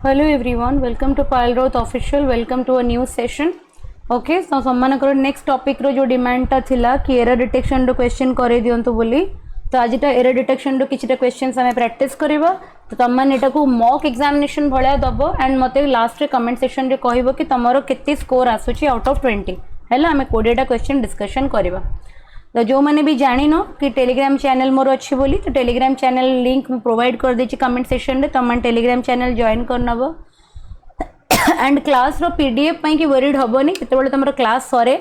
Hello everyone, welcome to Pile Growth Official. Welcome to a new session. Okay, so सम्मान करो next topic रो जो demand टा थिला कि एरर डिटेक्शन रो question करे दियंतु बोली तो आज टा एरर डिटेक्शन रो किछटा क्वेश्चंस हमें प्रैक्टिस करबा तो तमन एटा को मॉक एग्जामिनेशन भलिया दबो एंड मते लास्ट रे कमेंट सेक्शन रे कहबो कि तमरो केते स्कोर आसुची आउट ऑफ 20 हैला हमें 20 टा क्वेश्चन डिस्कशन करबा। तो जो मैंने भी जानी नो कि टेलीग्राम चैनल मोर अच्छी बोली तो टेलीग्राम चैनल लिंक प्रोवाइड कर देछि कमेंट सेक्शन रे तमन टेलीग्राम चैनल जॉइन करनबो एंड क्लास रो पीडीएफ पई कि वरीड हबोनी केतेबेले तमरो क्लास सरे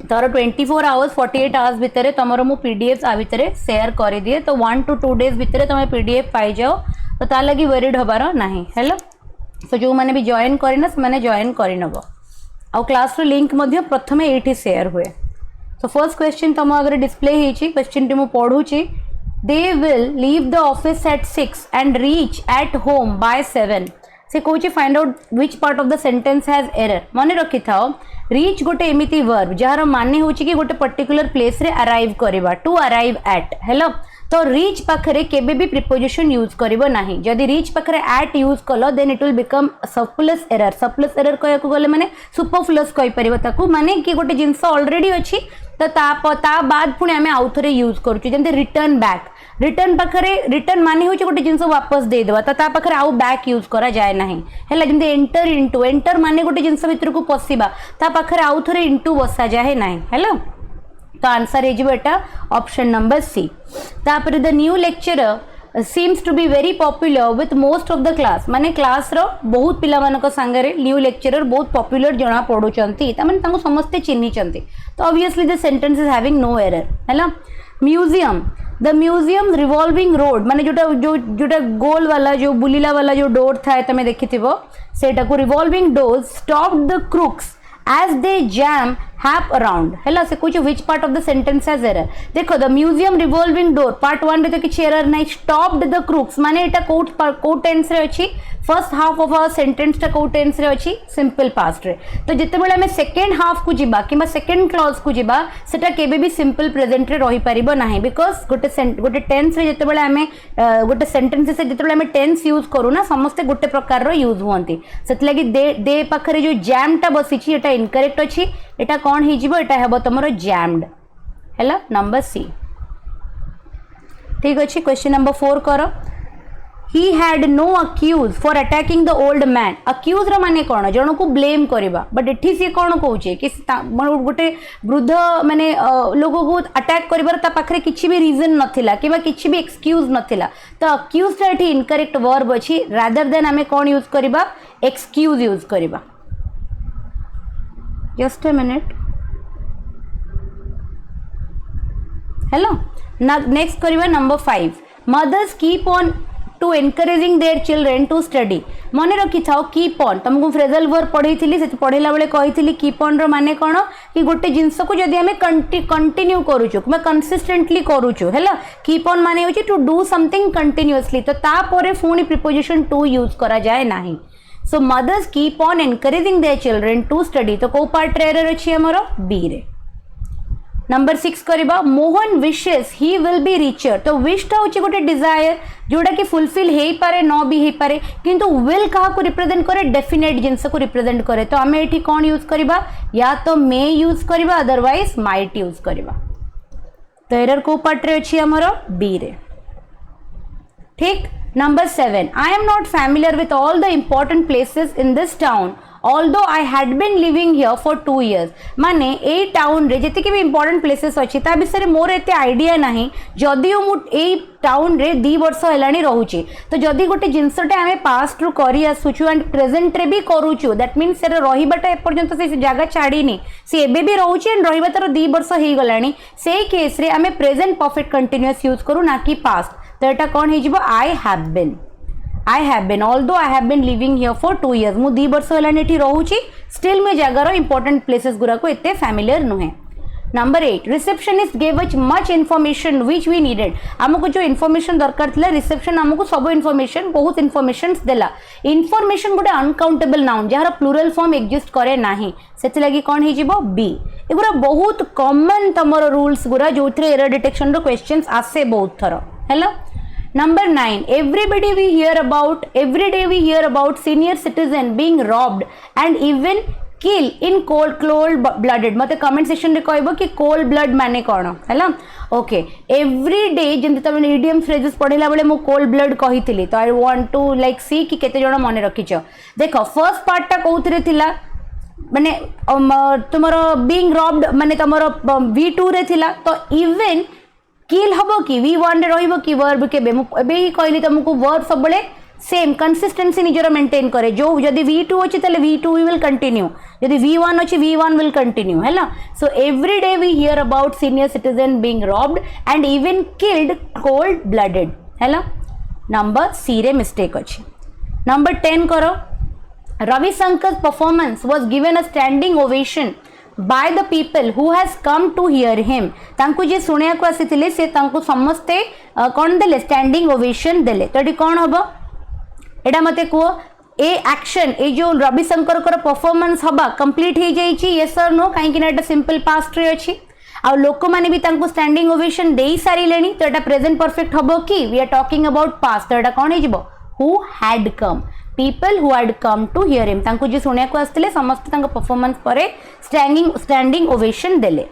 तार 24 आवर्स 48 आवर्स भितरे तमरो मु पीडीएफ आ भितरे शेयर कर दिए तो 1 to 2 डेज भितरे तमे पीडीएफ पाई जाओ तो ता लगी वरीड हबार नाही हेलो। तो जो मैंने भी जॉइन करिना से माने जॉइन करिनबो आ क्लास रो लिंक मध्य प्रथमे एठी शेयर हुए। तो फर्स्ट क्वेश्चन तम अगर डिस्प्ले हेची क्वेश्चन टी मु पढुची they will leave the office at 6 and reach at home by 7 से Kochi find out which part of the sentence has error। माने रखि थाओ reach गोटे एमिति वर्ब जार माने होची कि गोटे पर्टिकुलर प्लेस रे अराइव करबा टू अराइव एट हेलो। तो reach पाखरे केबे भी प्रीपोजिशन यूज करिवो नाही जदी reach पाखरे at यूज कलो then it will become surplus error। surplus error कहया को गले माने superfluous कहि परिबो ताकू माने कि गोटे जिंस ऑलरेडी अछि तो ता बाद पुणी आम आउ थे यूज करुँ जमी रिटर्न बैक रिटर्न पाखे रिटर्न माने हो गोटे जिन वापस देदेवा तो पाखे आउ बैक यूज करा जाए ना है जमी एंटर इंटू एंटर माने गोटे जिन भर को पशिबा पाखे आउ थे इंटू बसा जाए ना हेलो। तो आंसर है ऑप्शन नंबर सी। तापर the new lecturer seems to be very popular with most of the class माने क्लास रो बहुत पिला मानक संगरे न्यू लेक्चरर बहुत पॉपुलर जना पढुचंती त माने तांको समस्ते चिन्ही चंती तो obviously the sentence is having no error हैला। Museum the museum revolving road माने जोटा गोल वाला जो बुलीला वाला जो डोर थाए तमे देखिथिबो सेटा को revolving door stopped the crooks as they jam hap around हैला से कुछ which part of the sentence has error देखो the museum revolving door part 1 रे तो किछ एरर नै stopped the crooks माने एटा कोट टेंस रे अछि first half of our sentence टा कोट टेंस रे अछि सिंपल पास्ट रे तो जते बेले हमें सेकंड हाफ को जिबा किबा सेकंड क्लॉज को जिबा सेटा केबे भी सिंपल प्रेजेंट रे रही परिबो नाही बिकॉज़ गोटे टेंस रे जते बेले हमें गोटे सेंटेंस से जते बेले हमें टेंस यूज करू ना समस्त गोटे प्रकार रो यूज होंती सेत लगी दे पाखरे जो जैम टा बसिछि एटा इनकरेक्ट अछि एटा कोन हि जिवो एटा हेबो तमरो जैम्ड हैला नंबर सी ठीक अछि। क्वेश्चन नंबर 4 करो he had no accuse for attacking the old man accuse रो माने कोन जण को ब्लेम करबा बट एठी से कोन कहउचे कि गोटे वृद्ध माने लोगो को अटैक करबार ता पाखरे किछि भी रीजन नथिला किबा किछि भी एक्सक्यूज नथिला तो accuse टा एठी इनकरेक्ट वर्ब अछि रादर देन हमें कोन यूज करबा एक्सक्यूज यूज करबा। Just a minute hello next करबा number 5 mothers keep on to encouraging their children to study मन रखि थाओ कीप ऑन तुमको फ्रेजल वर्ब पढ़ी थी से पढ़ेला बेले कही कीप ऑन रो माने कोन कि गोटे जिंस को जदी हमें कंटिन्यू करूछु मैं कंसिस्टेंटली करूछु हैला कीप ऑन माने होची टू डू समथिंग कंटिन्यूअसली तो ता परे फुनी प्रीपोजिशन टू यूज करा जाए नाही। So mothers keep on encouraging their children to study तो को पार्ट रे एरर अछि हमरो बी रे। नंबर 6 करबा Mohan wishes he will be richer तो विश टा होची गोटे डिजायर जोड़ा कि फुलफिल हेई पारे न भी हेई पारे किंतु विल कहा को रिप्रेजेंट करे डेफिनेट जिंस को रिप्रेजेंट करे तो हमें एठी कोन यूज करबा या तो मे यूज करबा अदरवाइज माइट यूज करबा। तो एरर को पार्ट रे अछि हमरो बी रे ठीक। Number 7 I am not familiar with all the important places in this town although I had been living here for 2 years माने ए टाउन रे जति के भी इंपोर्टेंट प्लेसेस अछि ता विषय मोर एते आइडिया नाही जदियो मु ए टाउन रे 2 वर्ष हेलानी रहूची तो जदि गोटे जिंसटे आमे पास्ट रु करी आसुछु एंड प्रेजेंट रे भी करूछु दैट मींस से रहिबाटा ए पर्यंत से जगह छाडीनी से एबे भी रहूची एंड रहिबा तर 2 वर्ष हे गलानी से केस रे आमे प्रेजेंट परफेक्ट कंटीन्यूअस यूज करू ना कि पास्ट तो एटा कोन हे जिवो I have been although I have been living here for 2 years मु 2 वर्ष हेलानी एठी रहूची स्टिल में जगार इंपोर्टेंट प्लेसेस गुरा को एते फैमिलियर नुहे। Number 8 receptionist gave us much information which we needed हमको जो इन्फॉर्मेशन दरकार थिला रिसेप्शन हमको सब इन्फॉर्मेशन बहुत इन्फॉर्मेशंस देला इन्फॉर्मेशन गोटे अनकाउंटेबल नाउन जहार प्लूरल फॉर्म एग्जिस्ट करे नाही सेति लागि कोन हे जिवो बी। एगुरा बहुत कॉमन तमरो रूल्स गुरा जोथरे एरर डिटेक्शन रो क्वेश्चंस आसे बहुत thorough hello Number 9, every day we hear about senior citizen being robbed and even kill in cold blooded. मते कमेंट सेक्शन रे कहबो कि कोल्ड ब्लड माने कोन हैला. ओके एवरी डे जेंति तमे इडियम फ्रेजेस पढिला बेले मो कोल्ड ब्लड कहितली तो आई वांट टू लाइक सी कि केते जण मने रखिछ. देखो फर्स्ट पार्ट ता कोउथरे थिला माने तुमरो बीइंग रॉब्ड माने तमरो V2 रे थिला तो इवन किल हबो कि V1 रे रहिबो कि वर्ब केबे एबे ही कहली तुमको वर्ब सब बेले सेम कंसिस्टेंसी निजर मेंटेन करे. जो जदी V2 अछि तले V2 वी विल कंटिन्यू, जदी V1 अछि V1 विल कंटिन्यू हैला. So every day we hear about senior citizen being robbed and even killed cold blooded हैला. नंबर सी रे मिस्टेक अछि. नंबर 10 करो. Ravi Shankar's performance was given a standing ovation by the people who has come to hear him. तांको जे सुनिया को आसीथिले से तांको समस्ते कोन देले स्टैंडिंग ओवेशन देले. तो एटी कोन हबो एटा मते को ए एक्शन ए जो रवि शंकर कर परफॉर्मेंस हबा कंप्लीट हे जाई छी यस और नो काहे कि एटा सिंपल पास्ट रे अछि आ लोक माने भी तांको स्टैंडिंग ओवेशन देई सारी लेनी. तो एटा प्रेजेंट परफेक्ट हबो कि we are talking about past. तो एटा कोन हे जिवो who had come, people who had come to hear him. तांको जे सुनिया को आस्थिले समस्त तांको परफॉर्मेंस परे स्टैंडिंग ओवेशन देले.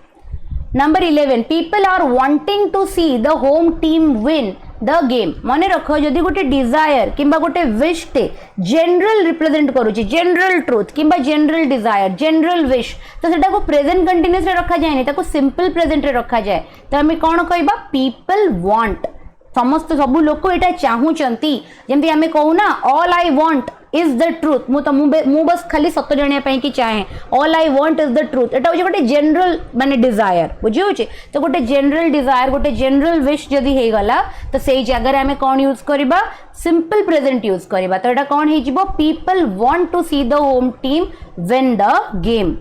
Number 11, people are wanting to see the home team win the game. माने रखो जदी गोटे डिजायर किंबा गोटे विश ते जनरल रिप्रेजेंट करूची, जनरल ट्रुथ किंबा जनरल डिजायर, जनरल विश, तो सेटा को प्रेजेंट कंटीन्यूअस रे रखा जाय नै, ताको सिंपल प्रेजेंट रे रखा जाय. तो हमें कोन कहबा people want. समस्त सबु लोक एटा चाहूचंती जेंति हमें कहू ना all I want is the truth. मु बस खाली सत्य जानिया पई कि चाहे all I want is the truth. एटा हो गोटे जनरल माने डिजायर बुझियो छे. तो गोटे जनरल डिजायर गोटे जनरल विश जदी हे गला तो सेही जगह रे हमें कोन यूज करबा सिंपल प्रेजेंट यूज करबा. तो एटा कोन हे जिवो people want to see the home team win the game.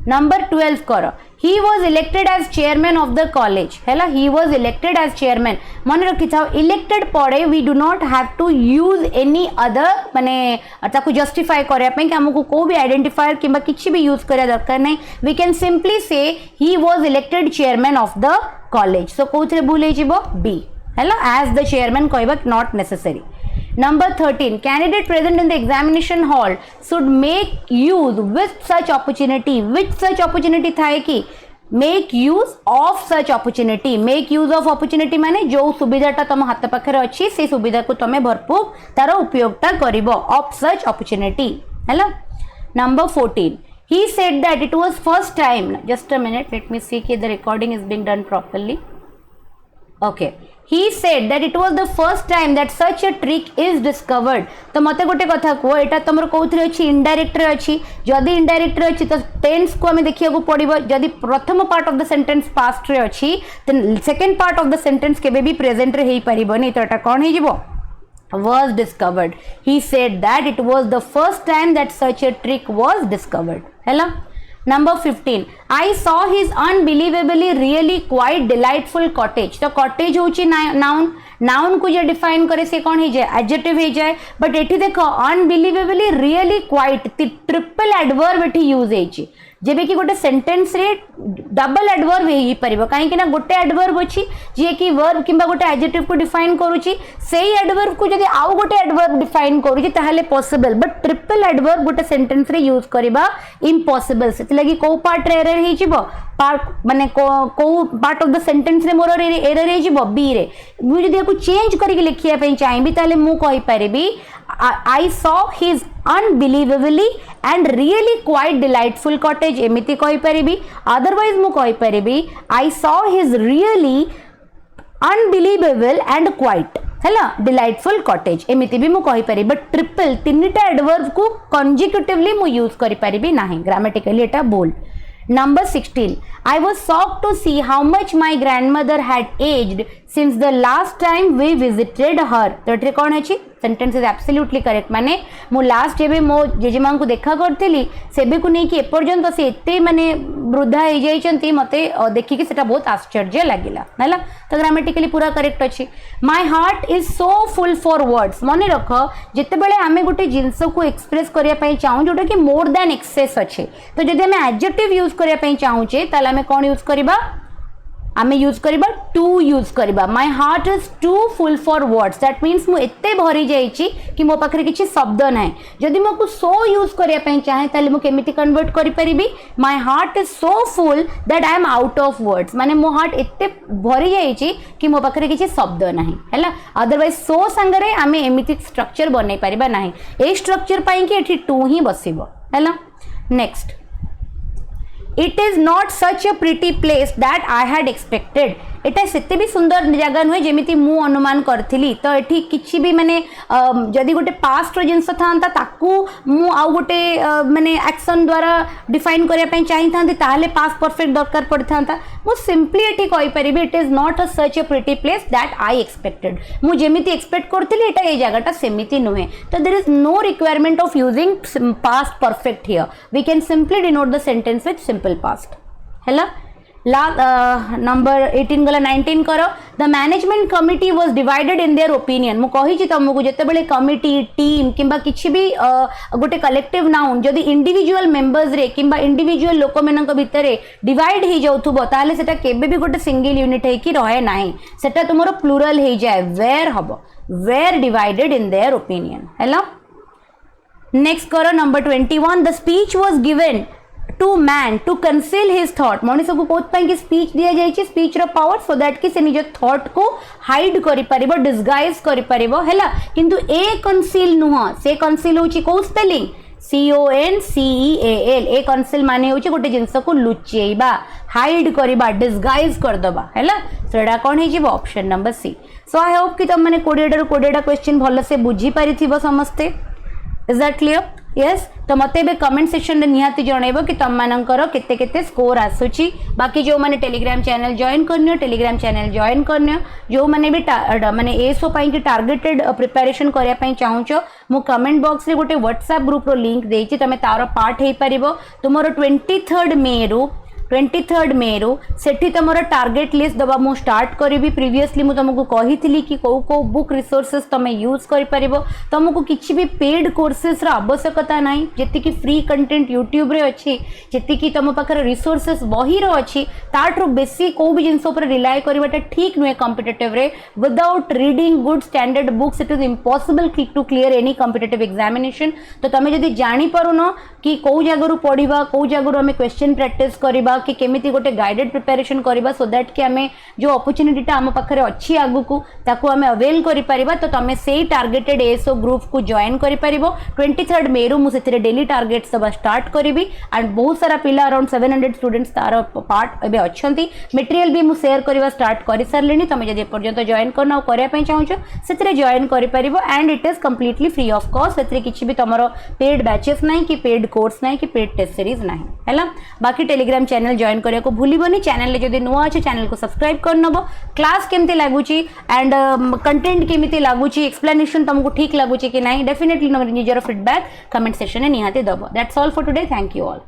Number 12 करो. He was elected as chairman of the college. हैला he was elected as chairman. मन रखि थाओ elected पड़े we do not have to use any other माने ताको justify करे पे कि हमको को भी identifier किंबा किछि भी यूज करे दरकार नहीं. We can simply say he was elected chairman of the college. So कोथरे भूल जिवो B हैला as the chairman कहबा not necessary. Number 13, candidate present in the examination hall should make use with such opportunity. Which such opportunity थाए कि make use of such opportunity. Make use of opportunity माने जो सुविधाटा तम हाथ पाखरे अछि से सुविधा को तमे भरपूर तार उपयोगता करिवो of such opportunity हैला. Number 14, he said that it was first time. Just a minute, let me see कि the recording is being done properly. Okay. He said that it was the first time that such a trick is discovered. तो मते गोटे कथा को एटा तमर कोथरे अछि indirect रे अछि. जदी इनडायरेक्ट रे अछि तो टेंस को हमें देखिया को पड़िबो. जदी प्रथम part of the sentence past रे अछि तो second part of the sentence केबे भी प्रेजेंट रे हेई परिबोनी. तो एटा कोन हे जिवो was discovered. He said that it was the first time that such a trick was discovered. हैला. Number 15, I saw his unbelievably really quite delightful cottage. तो cottage होची noun. नाउन को जे डिफाइन करे से कौन हो जाए एडजेक्टिव हो जाए. बट एठी देखो unbelievably really quite triple adverb एठी यूज होची. जेबे कि गोटे सेंटेंस रे डबल एडवर्ब हे परिबो काहे कि ना गोटे एडवर्ब अछि जे कि वर्ब किंबा गोटे एडजेक्टिव को डिफाइन करूची सेही एडवर्ब को जदी आउ गोटे एडवर्ब डिफाइन करूची ताहाले पॉसिबल. बट ट्रिपल एडवर्ब गोटे सेंटेंस रे यूज करबा इम्पॉसिबल. सेति लागि को पार्ट रे एरर हे जिवो पार्ट माने को पार्ट ऑफ द सेंटेंस रे मोर एरर हे जिवो बी रे. मु जदी को चेंज करके लिखिया पे चाहिबी ताले मु कहि परिबी I saw his unbelievably and really quite delightful cottage. एमिति कहि परिबी. अदरवाइज मु कहि परिबी I saw his really unbelievable and quite हैला delightful cottage. एमिति भी मु कहि परिबी. बट ट्रिपल तीनटा एडवर्ब को कंसेक्यूटिवली मु यूज करि परिबी नाही. ग्रामेटिकली एटा बोल. Number 16, I was shocked to see how much my grandmother had aged since the last time we visited her. तो एठे कोन अछि सेंटेंस इज एब्सोल्युटली करेक्ट. माने मु लास्ट जेबे मो जेजेमा को देखा करथिली सेबे को नै कि एपर्यंत से एते माने वृद्धा हे जाई चंती मते देखि कि सेटा बहुत आश्चर्य लागिला हैला. तो ग्रामेटिकली पूरा करेक्ट अछि. My heart is so full for words. माने रखो जते बेले हमें गोटे जिंस को एक्सप्रेस करिया पई चाहू जोटा कि मोर देन एक्सेस अछि तो जदि हमें एडजेक्टिव यूज करिया पई चाहू छे ताले हमें कोन यूज करबा आमे यूज करबा टू यूज करबा my heart is too full for words that means मु एते भरी जाईची कि मो पाखरे किछि शब्द नाही जदि मो सो यूज करिया पई चाहे ताले मु केमिति कन्वर्ट करि परिबी my heart is so full that I am out of words माने मो हार्ट एते भरी जाईची कि मो पाखरे किछि शब्द नाही हैला अदरवाइज सो संगरे आमे एमिति स्ट्रक्चर बनै परिबा नाही ए स्ट्रक्चर पई कि एठी टू ही बसिबो हैला next It is not such a pretty place that I had expected. एटा सेते भी सुंदर जगह नुहे जेमिति मु अनुमान करथिली तो एठी किछि भी माने जदि गोटे पास्ट जिंस थांता ताकू मु आउ गोटे माने एक्शन द्वारा डिफाइन करिया पई चाहि थांती ताले पास्ट परफेक्ट दरकार पड़थांता मु सिंपली एठी कहि परिबे it is not a such a pretty place that I expected मु जेमिति एक्सपेक्ट करथिली एटा ए जगहटा सेमिति नुहे तो there is no requirement of using past perfect here we can simply denote the sentence with simple past हैला number 18 गला 19 करो the management committee was divided in their opinion मु कहि छि तुमको जते बेले कमिटी टीम किंबा किछि भी गोटे कलेक्टिव नाउन जदि इंडिविजुअल मेंबर्स रे किंबा इंडिविजुअल लोक मनक भितरे डिवाइड हे जाउथबो ताले सेटा केबे भी गोटे सिंगल यूनिट हे कि रहे नाही सेटा तुमरो प्लूरल हे जाय वेयर हबो were divided in their opinion हैला नेक्स्ट करो number 21 the speech was given to man to conceal his thought मनीष को कोथ पाई कि स्पीच दिया जाय छी स्पीच रो पावर सो दैट कि से निज थॉट को हाइड करि परिबो डिस्गाइज करि परिबो हैला किंतु ए कन्सील नुह से कन्सील होची को स्पेलिंग CONCEAL ए कन्सील माने होची गोटे जिंस को लुचेइबा हाइड करिबा डिस्गाइज कर दबा हैला सेडा कोन हे जीवो option number C so I hope कि तुम माने 20 रो 20 क्वेश्चन भलो से बुझी पारिथिबो समस्ते इज दैट क्लियर यस तो मते बे कमेंट सेक्शन रे निहाती जणैबो कि तम मानकर केते केते स्कोर आसुची बाकी जो माने टेलीग्राम चैनल जॉइन करनियो टेलीग्राम चैनल जॉइन करनियो जो माने भी माने एसओ पई कि टारगेटेड प्रिपरेशन करिया पई चाहूचो मु कमेंट बॉक्स रे गोटे व्हाट्सएप ग्रुप रो लिंक देछि तमे तारो पार्ट हे परिबो तुमरो 23rd मे रु सेठी तमरो टारगेट लिस्ट दबा मु स्टार्ट करिवि प्रीवियसली मु तुमको कहिथिली कि को बुक रिसोर्सेस तमे यूज करि परिबो तुमको किछि भी पेड कोर्सेस रा आवश्यकता नाही जेति कि फ्री कंटेंट YouTube रे अछि जेति कि तम पाखर रिसोर्सेस बही रो अछि ताठरो बेसी को भी जिंस ऊपर रिलाय करिवाटा ठीक नुए कॉम्पिटिटिव रे without reading good standard books it is impossible to clear any competitive examination तो तमे जदि जानि पारुनो कि को जगरु पढिबा को जगरु हमें क्वेश्चन प्रैक्टिस करिबा कि केमिति गोटे गाइडेड प्रिपरेशन करिबा सो दैट कि हमें जो अपॉर्चुनिटी आम पाखरे अच्छी आगु को ताकू हमें अवेल करि परिबा तो तमे सेही टारगेटेड एसओ ग्रुप को जॉइन करि परिबो 23rd मे रु मु सेथिरे डेली टारगेट सब स्टार्ट करिवि एंड बहुत सारा पिला अराउंड 700 स्टूडेंट्स तार पार्ट एबे अछंती मटेरियल भी मु शेयर करिवा स्टार्ट करि सरलेनी तमे जदि पर्यंत जॉइन करना करिया पई चाहूचो सेथिरे जॉइन करि परिबो and it is completely free of cost सेथिरे किछि भी तमरो पेड बैचेस नाही कि पेड कोर्स नाही कि पेड टेस्ट सीरीज नाही हैला बाकी टेलीग्राम चैनल जॉइन करिया को भूलिबोनी चैनल ले जदि नुआ अछि चैनल को सब्सक्राइब कर नबो क्लास केमते लागुची एंड कंटेंट केमिते लागुची एक्सप्लेनेशन तुमको ठीक लागुची कि नाही डेफिनेटली निजर फीडबैक कमेंट सेक्शन में निहाती दबो that's all for today thank you all.